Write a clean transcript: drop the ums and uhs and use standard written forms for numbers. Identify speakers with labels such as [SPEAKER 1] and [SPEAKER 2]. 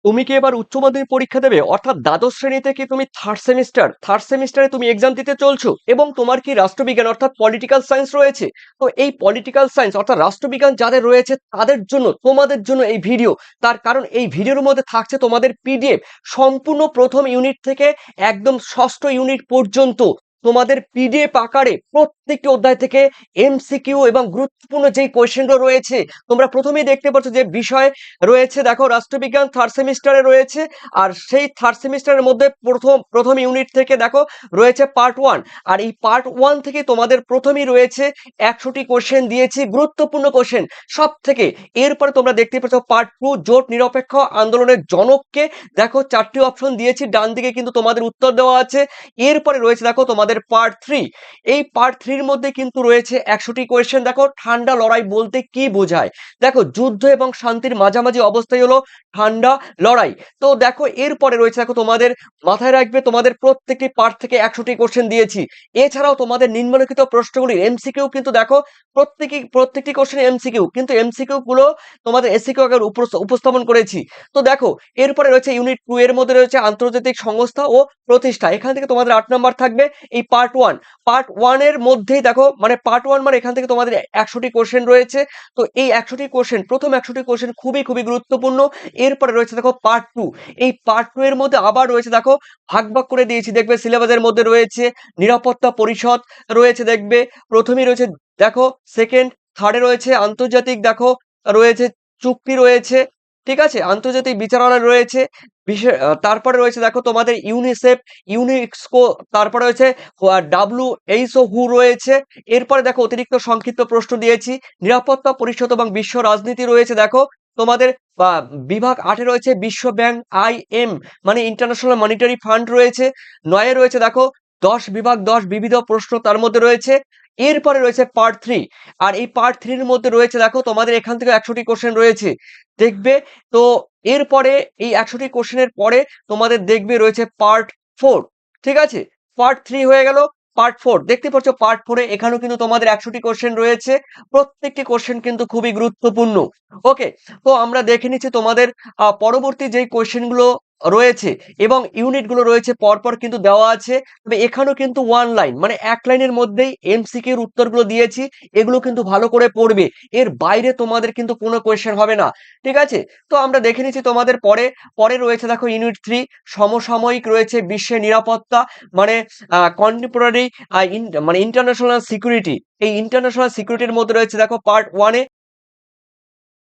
[SPEAKER 1] তুমি কি এবার উচ্চ মাধ্যমিক পরীক্ষা দেবে? অর্থাৎ দ্বাদশ শ্রেণীতে কি তুমি থার্ড সেমিস্টারে তুমি এক্সাম দিতে চলছো এবং তোমার কি রাষ্ট্রবিজ্ঞান অর্থাৎ পলিটিক্যাল সায়েন্স রয়েছে। তো এই পলিটিক্যাল সায়েন্স অর্থাৎ রাষ্ট্রবিজ্ঞান যাদের রয়েছে তাদের জন্য তোমাদের জন্য এই ভিডিও। তার কারণ এই ভিডিওর মধ্যে থাকছে তোমাদের পিডিএফ সম্পূর্ণ প্রথম ইউনিট থেকে একদম ষষ্ঠ ইউনিট পর্যন্ত তোমাদের পিডিএফ আকারে প্রত্যেকটি অধ্যায় থেকে এমসিকিউ এবং গুরুত্বপূর্ণ যেই কোয়েশ্চেনগুলো রয়েছে তোমরা প্রথমেই দেখতে পাচ্ছ যে বিষয় রয়েছে। দেখো রাষ্ট্রবিজ্ঞান থার্ড সেমিস্টারে রয়েছে। আর সেই থার্ড সেমিস্টারের মধ্যে প্রথম প্রথম ইউনিট থেকে দেখো রয়েছে পার্ট ওয়ান। আর এই পার্ট ওয়ান থেকে তোমাদের প্রথমেই রয়েছে 100টি কোশ্চেন দিয়েছি, গুরুত্বপূর্ণ কোশ্চেন সব থেকে। এরপরে তোমরা দেখতে পাচ্ছ পার্ট টু জোট নিরপেক্ষ আন্দোলনের জনককে। দেখো 4টি অপশন দিয়েছি, ডান দিকে কিন্তু তোমাদের উত্তর দেওয়া আছে। এরপরে রয়েছে দেখো তোমাদের পার্ট থ্রি। এই পার্ট থ্রির মধ্যে কিন্তু রয়েছে 100টি কোয়েশ্চেন। দেখো ঠান্ডা লড়াই বলতে কি বোঝায়। দেখো যুদ্ধ এবং শান্তির মাঝামাঝি অবস্থায় হলো ঠান্ডা লড়াই। তো দেখো এরপরে রয়েছে দেখো তোমাদের মাথায় রাখবে তোমাদের প্রত্যেকটি পার্ট থেকে 100টি কোশ্চেন দিয়েছি। এছাড়াও তোমাদের নিম্নলিখিত প্রশ্নগুলির এমসিকিউ কিন্তু দেখো প্রত্যেকটি কোশ্চেন এমসিকিউ, কিন্তু এমসিকিউ গুলো তোমাদের এসিকিউ আকারে উপস্থাপন করেছি। তো দেখো এরপরে রয়েছে ইউনিট টু, এর মধ্যে রয়েছে আন্তর্জাতিক সংস্থা ও প্রতিষ্ঠা। এখান থেকে তোমাদের 8 নম্বর থাকবে এই পার্ট ওয়ান। পার্ট ওয়ান এর মধ্যেই দেখো মানে পার্ট ওয়ান মানে এখান থেকে তোমাদের 100টি কোশ্চেন রয়েছে। তো এই 100টি কোশ্চেন, প্রথম 100টি কোশ্চেন খুবই খুবই গুরুত্বপূর্ণ। এরপরে রয়েছে দেখো পার্ট টু। এই পার্ট টু এর মধ্যে আবার রয়েছে দেখো ভাগ ভাগ করে দিয়েছি, দেখবে সিলেবাসের মধ্যে রয়েছে নিরাপত্তা পরিষদ রয়েছে, দেখবে প্রথমেই রয়েছে দেখো সেকেন্ড, থার্ডে রয়েছে আন্তর্জাতিক, দেখো রয়েছে চুক্তি রয়েছে, ঠিক আছে, আন্তর্জাতিক বিচারালয় রয়েছে, তারপরে রয়েছে দেখো তোমাদের ইউনিসেফ, ইউনেস্কো, তারপরে রয়েছে ডাব্লিউএইচও হু রয়েছে। এরপরে দেখো অতিরিক্ত সংক্ষিপ্ত প্রশ্ন দিয়েছি, নিরাপত্তা পরিষদ এবং বিশ্ব রাজনীতি রয়েছে। দেখো তোমাদের বিভাগ 8-এ রয়েছে বিশ্ব ব্যাংক আইএম মানে ইন্টারন্যাশনাল মনিটারি ফান্ড রয়েছে। 9-এ রয়েছে দেখো 10 বিভাগ 10 বিবিধ প্রশ্ন তার মধ্যে রয়েছে। এরপরে রয়েছে পার্ট থ্রি। আর এই পার্ট থ্রির মধ্যে রয়েছে দেখো তোমাদের এখান থেকে 100টি কোশ্চেন রয়েছে, দেখবে। তো এরপরে এই 100টি কোশ্চেনের পরে তোমাদের দেখবে রয়েছে পার্ট ফোর, ঠিক আছে। পার্ট থ্রি হয়ে গেল, পার্ট ফোর দেখতে পাচ্ছ। পার্ট ফোরে এখানেও কিন্তু তোমাদের 100টি কোশ্চেন রয়েছে, প্রত্যেকটি কোশ্চেন কিন্তু খুবই গুরুত্বপূর্ণ। ওকে, তো আমরা দেখে নিচ্ছি তোমাদের পরবর্তী যেই কোশ্চেনগুলো রয়েছে এবং ইউনিটগুলো রয়েছে পরপর কিন্তু দেওয়া আছে। তবে এখানেও কিন্তু ওয়ান লাইন মানে এক লাইনের মধ্যেই এমসিকিউর উত্তরগুলো দিয়েছি, এগুলো কিন্তু ভালো করে পড়বে। এর বাইরে তোমাদের কিন্তু কোনো কোয়েশ্চেন হবে না, ঠিক আছে। তো আমরা দেখে নিচ্ছি তোমাদের পরে পরে রয়েছে দেখো ইউনিট থ্রি সমসাময়িক রয়েছে বিশ্বের নিরাপত্তা মানে কন্টেম্পোরারি মানে ইন্টারন্যাশনাল সিকিউরিটি। এই ইন্টারন্যাশনাল সিকিউরিটির মধ্যে রয়েছে দেখো পার্ট ওয়ানে